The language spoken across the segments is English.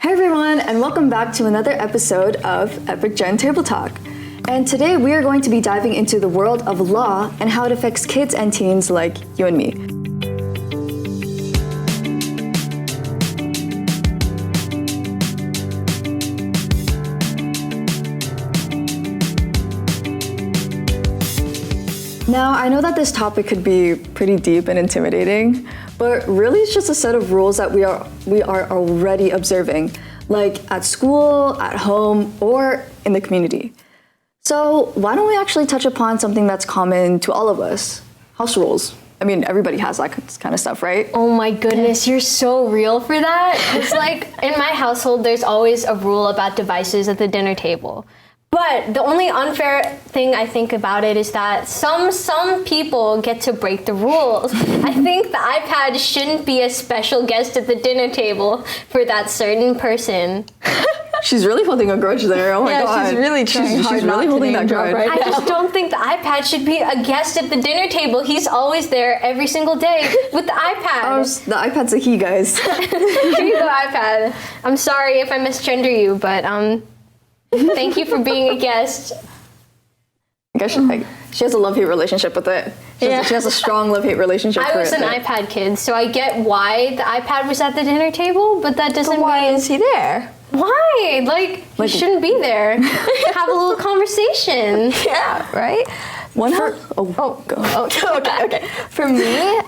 Hi everyone, and welcome back to another episode of Epic Gen Table Talk. And today we are going to be diving into the world of law and how it affects kids and teens like you and me. Now, I know that this topic could be pretty deep and intimidating, but really it's just a set of rules that we are already observing, like at school, at home, or in the community. So why don't we actually touch upon something that's common to all of us? House rules. I mean, everybody has that kind of stuff, right? Oh my goodness, you're so real for that. It's like in my household, there's always a rule about devices at the dinner table. But the only unfair thing I think about it is that some people get to break the rules. I think the iPad shouldn't be a special guest at the dinner table for that certain person. She's really holding a grudge there. Oh my god. She's really trying hard she's really not holding to that name drop grudge. right I now. just don't think the iPad should be a guest at the dinner table. He's always there every single day with the iPad. The iPad's a he, guys. Here you go, iPad. I'm sorry if I misgender you, but thank you for being a guest. I guess she has a love-hate relationship with it. She has a strong love-hate relationship with it. I was an iPad kid, so I get why the iPad was at the dinner table, but that doesn't Why mean... is he there? Why? Like, he shouldn't be there. Have a little conversation. Yeah, right? Okay. For me,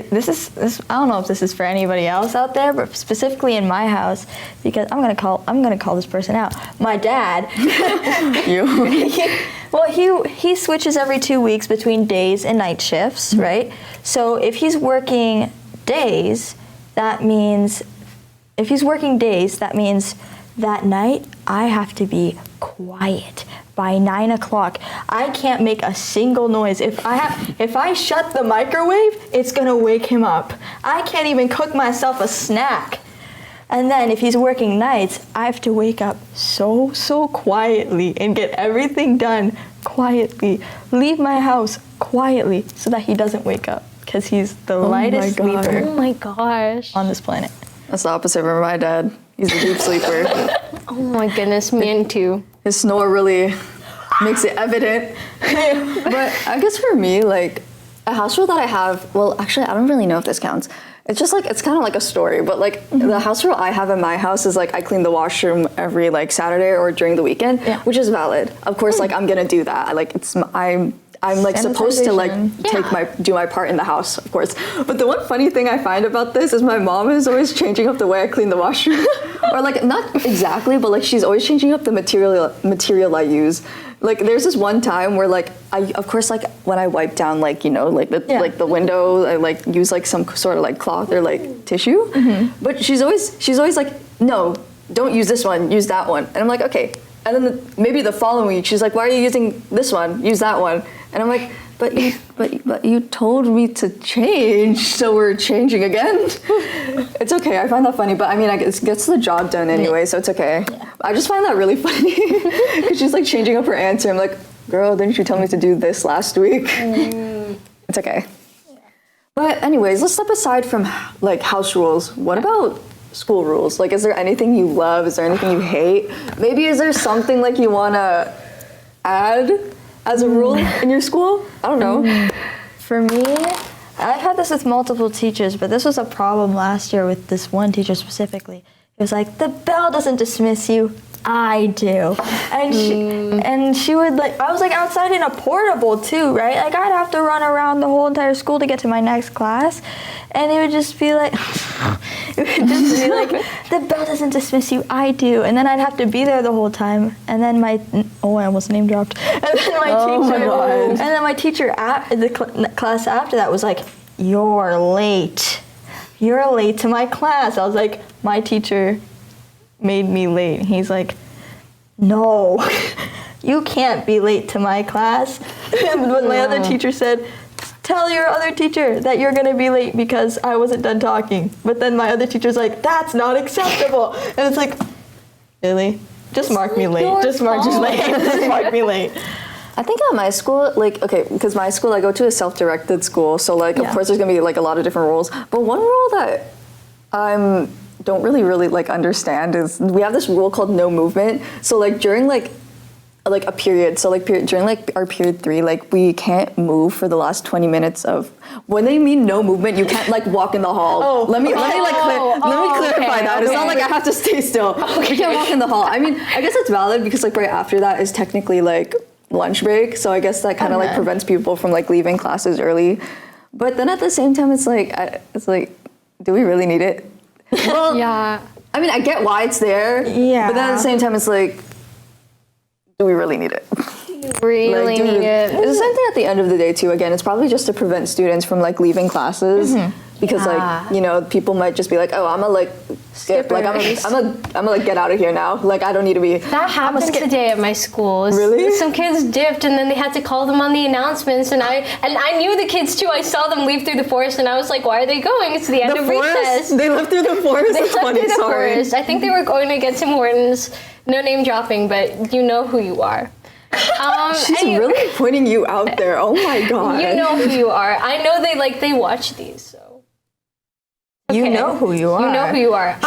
this I don't know if this is for anybody else out there, but specifically in my house, because I'm gonna call this person out. My dad. He switches every 2 weeks between days and night shifts, right? So if he's working days, that means that night I have to be quiet by 9 o'clock. I can't make a single noise. If I shut the microwave, it's gonna wake him up. I can't even cook myself a snack. And then if he's working nights, I have to wake up so quietly and get everything done quietly. Leave my house quietly so that he doesn't wake up, because he's the lightest sleeper Oh my gosh. on this planet. That's the opposite for my dad. He's a deep sleeper. Oh my goodness, me too. His snore really makes it evident. But I guess for me, like, a house rule that I have, well, actually, I don't really know if this counts. It's just like, it's kind of like a story, but like the house rule I have in my house is like I clean the washroom every like Saturday or during the weekend, which is valid. Of course, like I'm gonna do that. I'm like supposed to like do my part in the house, of course. But the one funny thing I find about this is my mom is always changing up the way I clean the washroom. Or like, not exactly, but like she's always changing up the material I use. Like there's this one time where like of course like when I wipe down like, you know, like the window, I like use like some sort of like cloth or like tissue. But she's always like, no, don't use this one, use that one. And I'm like, okay. And then maybe the following week, she's like, why are you using this one? Use that one. And I'm like, but you told me to change, so we're changing again. It's okay, I find that funny, but I mean, it gets the job done anyway, so it's okay. I just find that really funny, because she's like changing up her answer. I'm like, girl, didn't you tell me to do this last week? It's okay. But anyways, let's step aside from like house rules. What about school rules? Like, is there anything you love? Is there anything you hate? Maybe is there something like you want to add as a rule in your school? I don't know. For me, I've had this with multiple teachers, but this was a problem last year with this one teacher specifically. It was like, the bell doesn't dismiss you, I do. And she would like, I was like outside in a portable too, right? Like I'd have to run around the whole entire school to get to my next class. And it would just be like, the bell doesn't dismiss you, I do. And then I'd have to be there the whole time. And then I almost name dropped. And then my teacher at the class after that was like, you're late. You're late to my class. I was like, my teacher made me late. He's like, no, you can't be late to my class. And when my other teacher said, tell your other teacher that you're going to be late because I wasn't done talking. But then my other teacher's like, that's not acceptable. And it's like, really? Just mark me late. Just mark me late. I think at my school, like, okay, because my school, I go to a self-directed school, so like, of course, there's gonna be like a lot of different rules. But one rule that I'm don't really like understand is we have this rule called no movement. So like during like a period, so like during like our period 3, like we can't move for the last 20 minutes of, when they mean no movement, you can't like walk in the hall. Let me clarify that. It's not like I have to stay still. You can't walk in the hall. I mean, I guess it's valid because like right after that is technically like lunch break, so I guess that kind of like prevents people from like leaving classes early. But then at the same time, it's like do we really need it? Well, Yeah. I mean, I get why it's there. Yeah. But then at the same time, it's like, do we really need it? Really need it. It's the same thing at the end of the day too. Again, it's probably just to prevent students from like leaving classes because like, you know, people might just be like, oh, I'm gonna like skip, like I'm gonna like get out of here now. Like I don't need to be. That happened today at my school. Really? Some kids dipped and then they had to call them on the announcements, and I knew the kids too. I saw them leave through the forest and I was like, why are they going? It's the end of recess. They left through the forest. They That's left funny. through the Sorry. forest. I think they were going to get Tim Hortons. No name dropping, but you know who you are. She's really putting you out there. Oh my god. You know who you are. I know they watch these, so. You Okay. know who you are. You know who you are.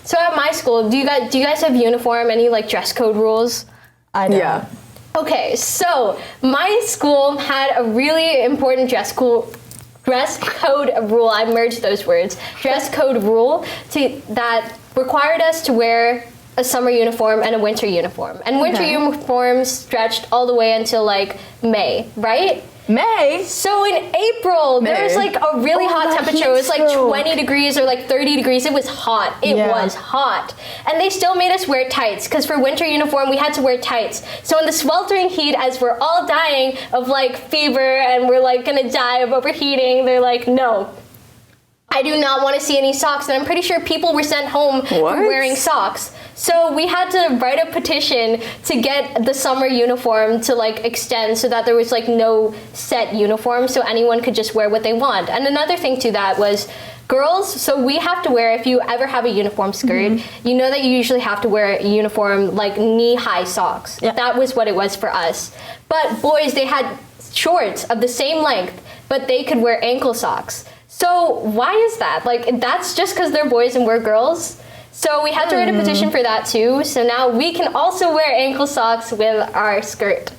So at my school, do you guys have uniform? Any like dress code rules? I know. Yeah. Okay, so my school had a really important dress code rule. I merged those words. Dress code rule that required us to wear a summer uniform and a winter uniform. And winter uniforms stretched all the way until like May, right? May? So in April, there was like a really hot that temperature. It was like heat stroke. 20 degrees or like 30 degrees. It was hot. It Yeah. was hot. And they still made us wear tights because for winter uniform, we had to wear tights. So in the sweltering heat, as we're all dying of like fever and we're like gonna die of overheating, they're like, no. I do not want to see any socks. And I'm pretty sure people were sent home for What? wearing socks. So we had to write a petition to get the summer uniform to like extend so that there was like no set uniform so anyone could just wear what they want. And another thing to that was girls, so we have to wear, if you ever have a uniform skirt, you know that you usually have to wear a uniform like knee-high socks. Yeah. That was what it was for us. But boys, they had shorts of the same length, but they could wear ankle socks. So why is that? Like, that's just because they're boys and we're girls? So we had to write a petition for that too. So now we can also wear ankle socks with our skirt.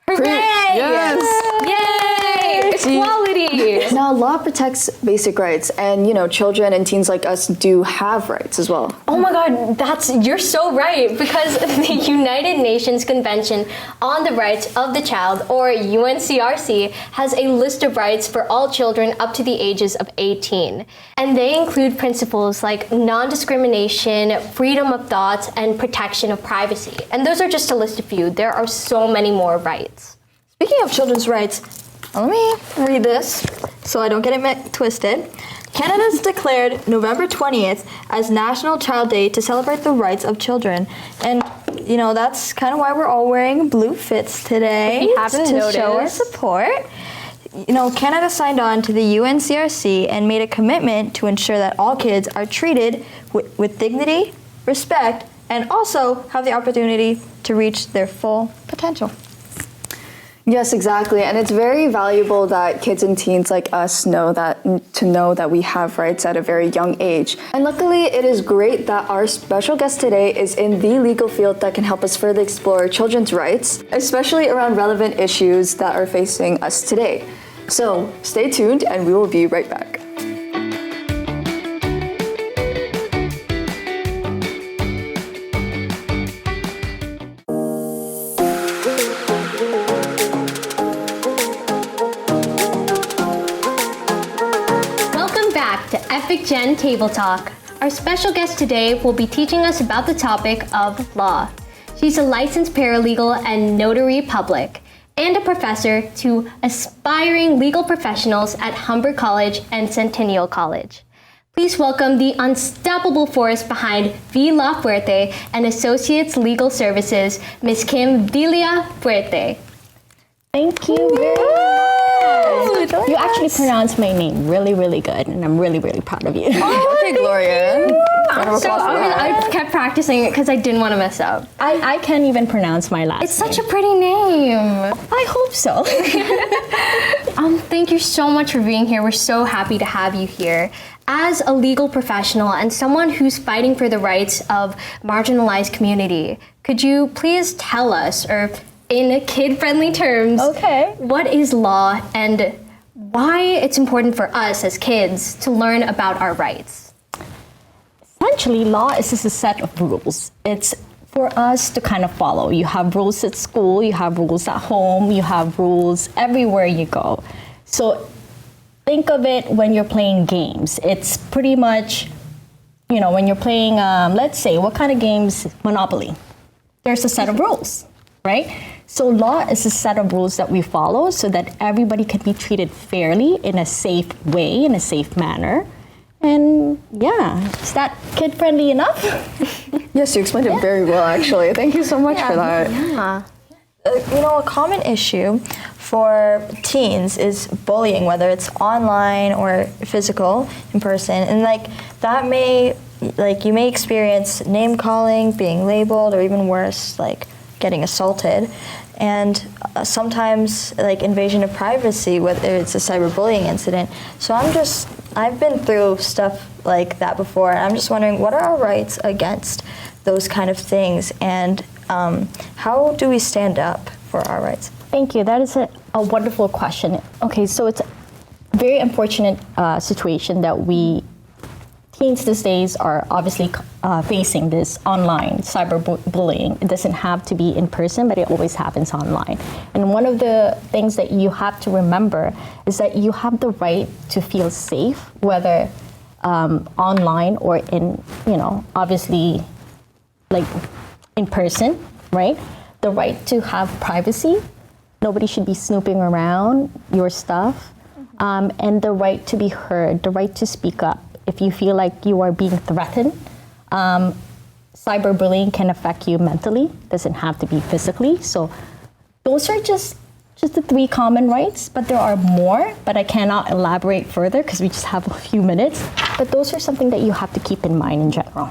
Hooray! Yes. Yay! Equality! Now, law protects basic rights, and you know, children and teens like us do have rights as well. Oh my God, you're so right, because the United Nations Convention on the Rights of the Child, or UNCRC, has a list of rights for all children up to the ages of 18. And they include principles like non-discrimination, freedom of thought, and protection of privacy. And those are just to list a few. There are so many more rights. Speaking of children's rights, let me read this so I don't get it twisted. Canada's declared November 20th as National Child Day to celebrate the rights of children. And, you know, that's kind of why we're all wearing blue fits today. If you haven't to show our noticed. support. You know, Canada signed on to the UNCRC and made a commitment to ensure that all kids are treated with dignity, respect, and also have the opportunity to reach their full potential. Yes, exactly. And it's very valuable that kids and teens like us know that we have rights at a very young age. And luckily, it is great that our special guest today is in the legal field that can help us further explore children's rights, especially around relevant issues that are facing us today. So stay tuned and we will be right back. To Epic Gen Table Talk. Our special guest today will be teaching us about the topic of law. She's a licensed paralegal and notary public, and a professor to aspiring legal professionals at Humber College and Centennial College. Please welcome the unstoppable force behind Villafuerte and Associates Legal Services, Ms. Kim Villafuerte. Thank you very much. You actually pronounced my name really, really good, and I'm really, really proud of you. Okay, Gloria. So I kept practicing it because I didn't want to mess up. I can't even pronounce my last It's such a pretty name. I hope so. Thank you so much for being here. We're so happy to have you here. As a legal professional and someone who's fighting for the rights of marginalized community, could you please tell us, or in kid-friendly terms, Okay. what is law and why it's important for us as kids to learn about our rights? Essentially, law is just a set of rules. It's for us to kind of follow. You have rules at school, you have rules at home, you have rules everywhere you go. So think of it when you're playing games. It's pretty much, when you're playing, let's say, what kind of games? Monopoly. There's a set of rules, right? So law is a set of rules that we follow so that everybody can be treated fairly in a safe way, in a safe manner. And yeah, is that kid-friendly enough? Yes, you explained it very well, actually. Thank you so much for that. Yeah. A common issue for teens is bullying, whether it's online or physical, in person. And that may, you may experience name calling, being labeled, or even worse, getting assaulted. And sometimes invasion of privacy, whether it's a cyberbullying incident. So I've been through stuff like that before, and I'm just wondering, what are our rights against those kind of things, and how do we stand up for our rights? Thank you. That is a wonderful question. Okay, so it's a very unfortunate situation that teens these days are obviously facing this online cyberbullying. It doesn't have to be in person, but it always happens online. And one of the things that you have to remember is that you have the right to feel safe, whether online or in, obviously in person, right? The right to have privacy. Nobody should be snooping around your stuff. And the right to be heard, the right to speak up. If you feel like you are being threatened, cyberbullying can affect you mentally, doesn't have to be physically. So those are just the 3 common rights, but there are more, but I cannot elaborate further because we just have a few minutes. But those are something that you have to keep in mind in general.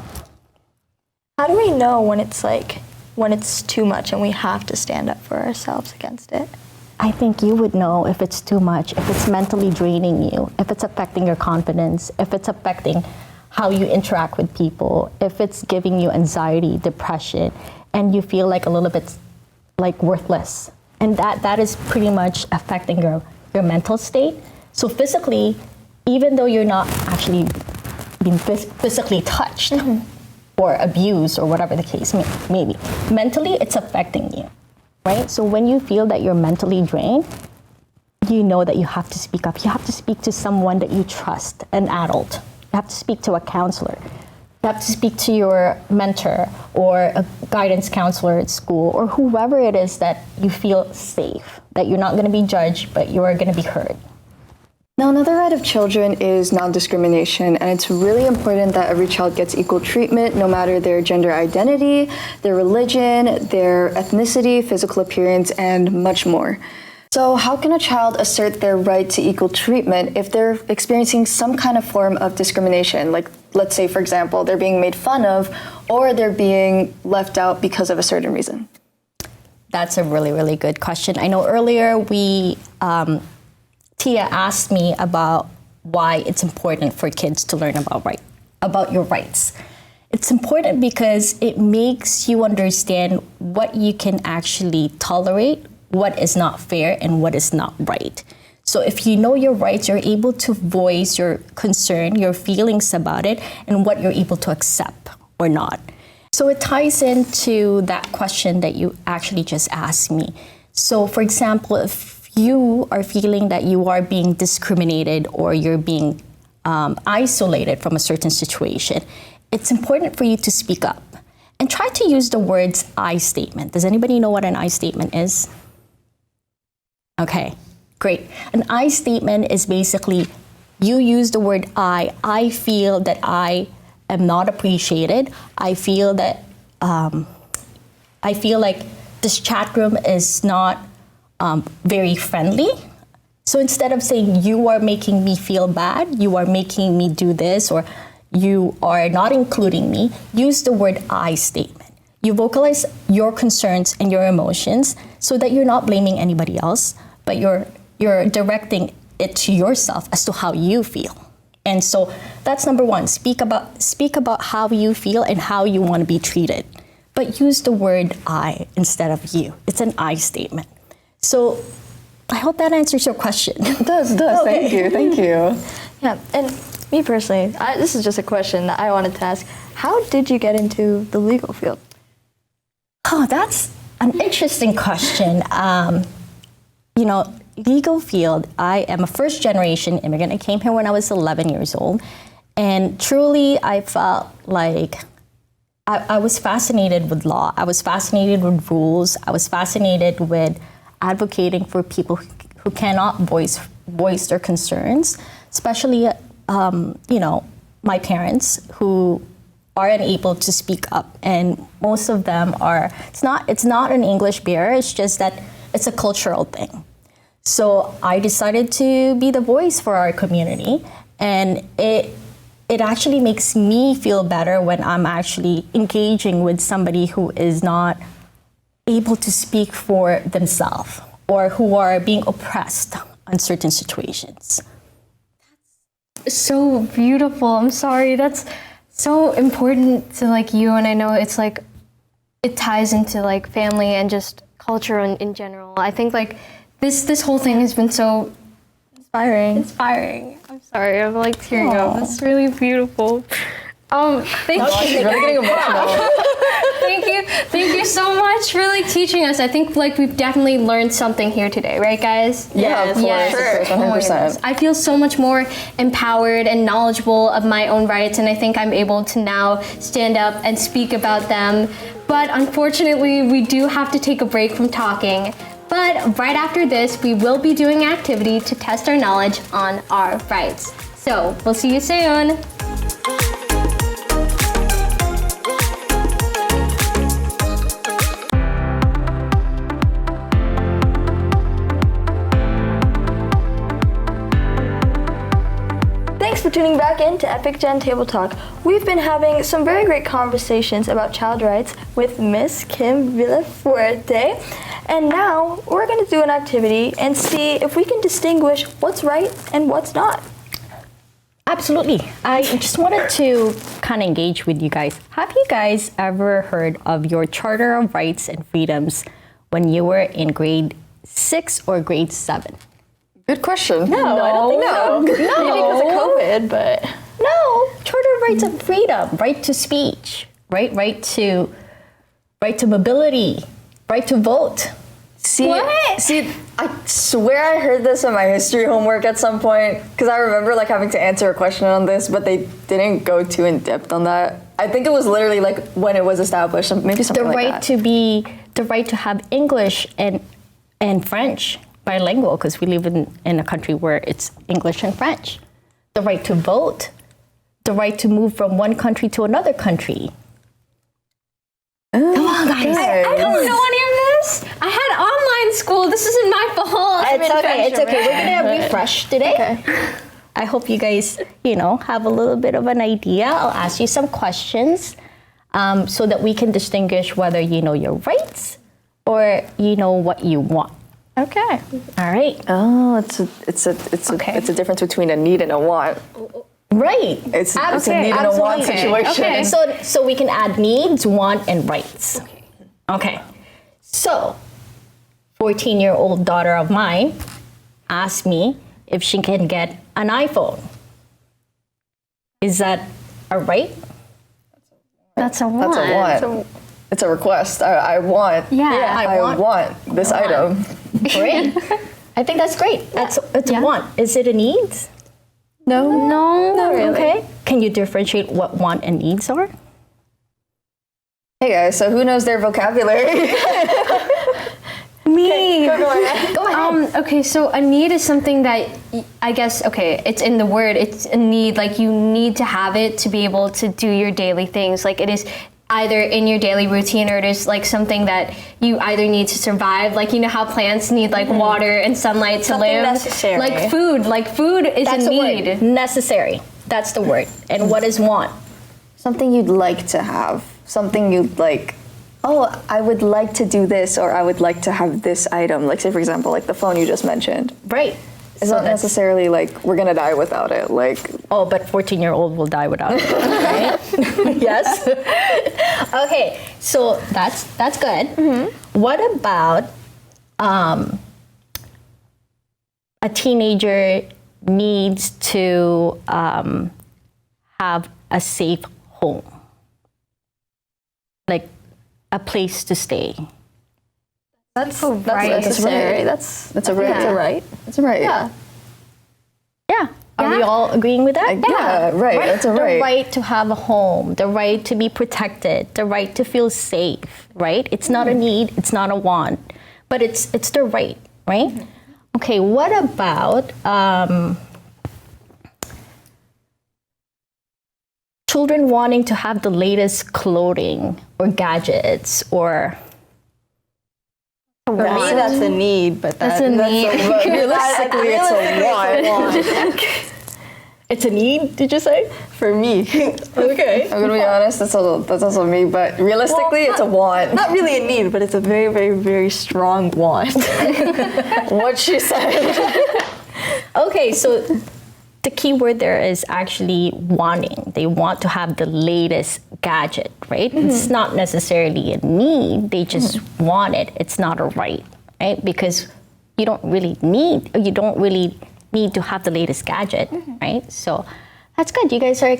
How do we know when it's too much and we have to stand up for ourselves against it? I think you would know if it's too much, if it's mentally draining you, if it's affecting your confidence, if it's affecting how you interact with people, if it's giving you anxiety, depression, and you feel a little bit worthless. And that is pretty much affecting your mental state. So physically, even though you're not actually being physically touched or abused or whatever the case may be, mentally it's affecting you. Right? So when you feel that you're mentally drained, you know that you have to speak up. You have to speak to someone that you trust, an adult. You have to speak to a counselor. You have to speak to your mentor or a guidance counselor at school or whoever it is that you feel safe, that you're not going to be judged, but you are going to be heard. Now, another right of children is non-discrimination, and it's really important that every child gets equal treatment, no matter their gender identity, their religion, their ethnicity, physical appearance, and much more. So how can a child assert their right to equal treatment if they're experiencing some kind of form of discrimination? Let's say, for example, they're being made fun of, or they're being left out because of a certain reason. That's a really, really good question. I know earlier Tia asked me about why it's important for kids to learn about your rights. It's important because it makes you understand what you can actually tolerate, what is not fair, and what is not right. So if you know your rights, you're able to voice your concern, your feelings about it, and what you're able to accept or not. So it ties into that question that you actually just asked me. So for example, if you are feeling that you are being discriminated or you're being isolated from a certain situation, it's important for you to speak up and try to use the words I statement. Does anybody know what an I statement is? Okay, great. An I statement is basically you use the word I feel that I am not appreciated. I feel that I feel like this chat room is not very friendly. So instead of saying you are making me feel bad, you are making me do this, or you are not including me, use the word I statement. You vocalize your concerns and your emotions so that you're not blaming anybody else, but you're You're directing it to yourself as to how you feel. And so that's number one. Speak about how you feel and how you want to be treated. But use the word I instead of you. It's an I statement. So I hope that answers your question. It does. Okay. Thank you. Yeah, and me personally, this is just a question that I wanted to ask. How did you get into the legal field? Oh, that's an interesting question. Legal field, I am a first generation immigrant. I came here when I was 11 years old. And truly, I felt like I was fascinated with law. I was fascinated with rules. I was fascinated with advocating for people who cannot voice their concerns, especially, my parents who are unable to speak up. And most of them are, it's not an English barrier, it's just that it's a cultural thing. So I decided to be the voice for our community, and it actually makes me feel better when I'm actually engaging with somebody who is not able to speak for themselves or who are being oppressed on certain situations. So beautiful. I'm sorry. That's so important to like you, and I know it's like it ties into like family and just culture in general. I think like this whole thing has been so inspiring. I'm sorry, I'm like tearing up. It's really beautiful. Thank you. Really getting emotional. Thank you so much for like teaching us. I think like we've definitely learned something here today, right, guys? Yeah, of course, Yes. of course, 100%. Oh my goodness. I feel so much more empowered and knowledgeable of my own rights, and I think I'm able to now stand up and speak about them. But unfortunately, we do have to take a break from talking. But right after this, we will be doing an activity to test our knowledge on our rights. So we'll see you soon. Thanks for tuning back in to Epic Gen Table Talk. We've been having some very great conversations about child rights with Miss Kim Villafuerte. And now we're going to do an activity and see if we can distinguish what's right and what's not. Absolutely. I just wanted to kind of engage with you guys. Have you guys ever heard of your Charter of Rights and Freedoms when you were in grade 6 or grade 7? Good question. No, I don't think so. Maybe because of COVID, but... No, Charter of Rights and Freedom, right to speech, right to mobility, right to vote. See, I swear I heard this in my history homework at some point, because I remember like having to answer a question on this, but they didn't go too in depth on that. I think it was literally like when it was established, maybe something like that. The right to have English and French bilingual, because we live in a country where it's English and French. The right to vote, the right to move from one country to another country. Come on, guys. I don't know any of this. I had online school. This isn't my fault. It's okay. We're gonna refresh today. Okay. I hope you guys, have a little bit of an idea. I'll ask you some questions so that we can distinguish whether you know your rights or you know what you want. Okay. All right. Oh, it's a difference between a need and a want. Right. It's a need and a want situation. Okay. So we can add needs, want, and rights. Okay. So, 14-year-old daughter of mine asked me if she can get an iPhone. Is that a right? That's a want. That's a want. It's a request. I want. Yeah. I want this item. Great. I think that's great. It's a want. Is it a need? No, not really. Okay. Can you differentiate what want and needs are? Hey guys, so who knows their vocabulary? Me. Go ahead. Okay, so a need is something that I guess, it's in the word. It's a need, like you need to have it to be able to do your daily things. Like it is either in your daily routine or it is like something that you either need to survive. Like, you know how plants need like water and sunlight to live? Necessary. Like food is That's a the need. word. Necessary. That's the word. And what is want? Something you'd like to have. Something you'd like oh, I would like to do this, or I would like to have this item. Like, say, for example, like the phone you just mentioned. Right. It's not necessarily like we're gonna die without it. Like, Oh, but 14-year-old will die without it, right? Yes. Okay, so that's good. What about a teenager needs to have a safe home, like a place to stay? That's right. necessary. That's a right. That's a right. That's a right. Yeah. Yeah. Are we all agreeing with that? Yeah, right. That's a right. The right to have a home, the right to be protected, the right to feel safe, right? It's not a need, it's not a want, but it's the right, right? Okay, what about children wanting to have the latest clothing or gadgets or For me, that's a need, but That's a need. Realistically, it's a want. it's a need, did you say? for me. Okay. I'm gonna be honest. That's also me. But realistically, it's a want. Not really a need, but it's a very, very, very strong want. What she said. Okay, so the key word there is actually wanting. They want to have the latest gadget, right? It's not necessarily a need, they just want it. It's not a right, right? Because you don't really need to have the latest gadget, right? So that's good. You guys are,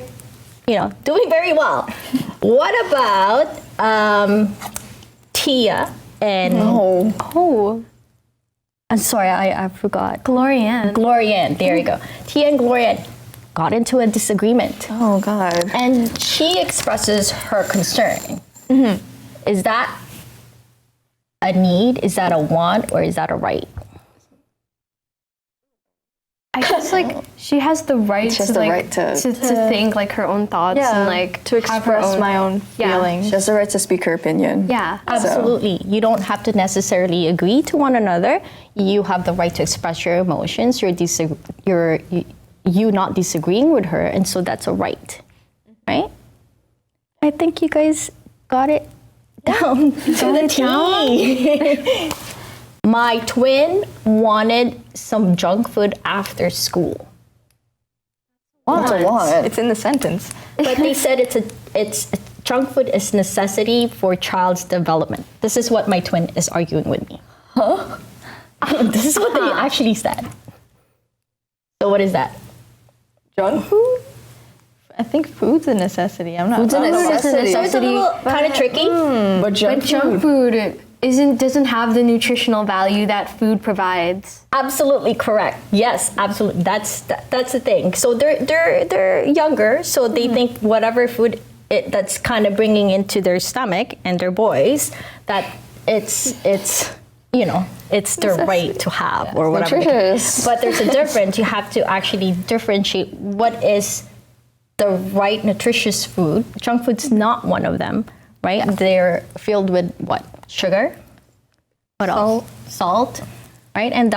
doing very well. What about Tia and Oh, I'm sorry, I forgot. Glorianne. Glorianne, there you go. Tia and Glorianne got into a disagreement. Oh God. And she expresses her concern. Is that a need? Is that a want? Or is that a right? I guess like she has the right She has to the like right to- to think like her own thoughts and like to have her express own- my own Yeah. feelings. She has the right to speak her opinion. Yeah. Absolutely. You don't have to necessarily agree to one another. You have the right to express your emotions. You not disagreeing with her, and so that's a right, right? I think you guys got it down to the T. My twin wanted some junk food after school, That's a want. It's in the sentence. but they said it's junk food is necessity for child's development. This is what my twin is arguing with me. Huh? This is what they actually said. So what is that? Junk food? I think food's a necessity. I'm not. Food's a necessity. So it's a little kind of tricky. But junk Junk food doesn't have the nutritional value that food provides. Absolutely correct. Yes, absolutely. That's the thing. So they're younger, so they think whatever food that's kind of bringing into their stomach, and their boys, that it's their right to have or whatever. nutritious. But there's a difference. You have to actually differentiate what is the right nutritious food. Junk food's not one of them, right? They're filled with what? Sugar? What else? Salt, right? And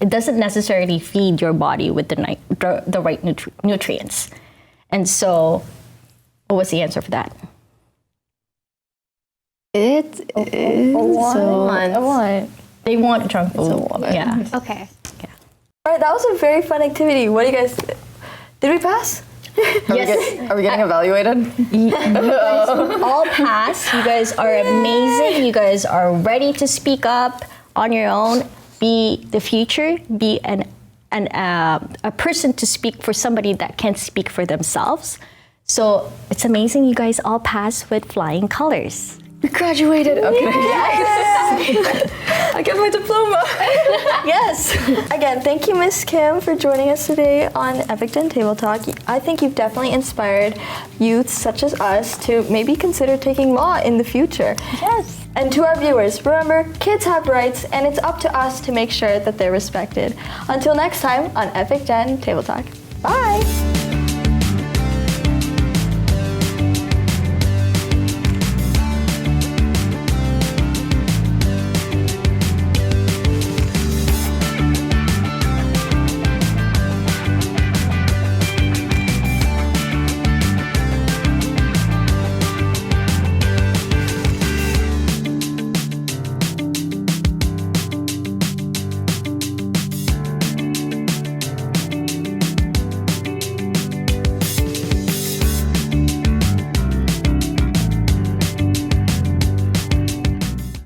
it doesn't necessarily feed your body with the right nutrients. And so, what was the answer for that? It is A want. They want junk food. a want. Yeah. Okay. All right, that was a very fun activity. What do you guys? Did we pass? Yes. Are we getting evaluated? All pass. You guys are amazing. You guys are ready to speak up on your own. Be the future. Be a person to speak for somebody that can't speak for themselves. So it's amazing. You guys all pass with flying colors. We graduated. Okay. I get my diploma. Yes. Again, thank you, Miss Kim, for joining us today on Epic Gen Table Talk. I think you've definitely inspired youth such as us to maybe consider taking law in the future. Yes. And to our viewers, remember, kids have rights, and it's up to us to make sure that they're respected. Until next time on Epic Gen Table Talk. Bye.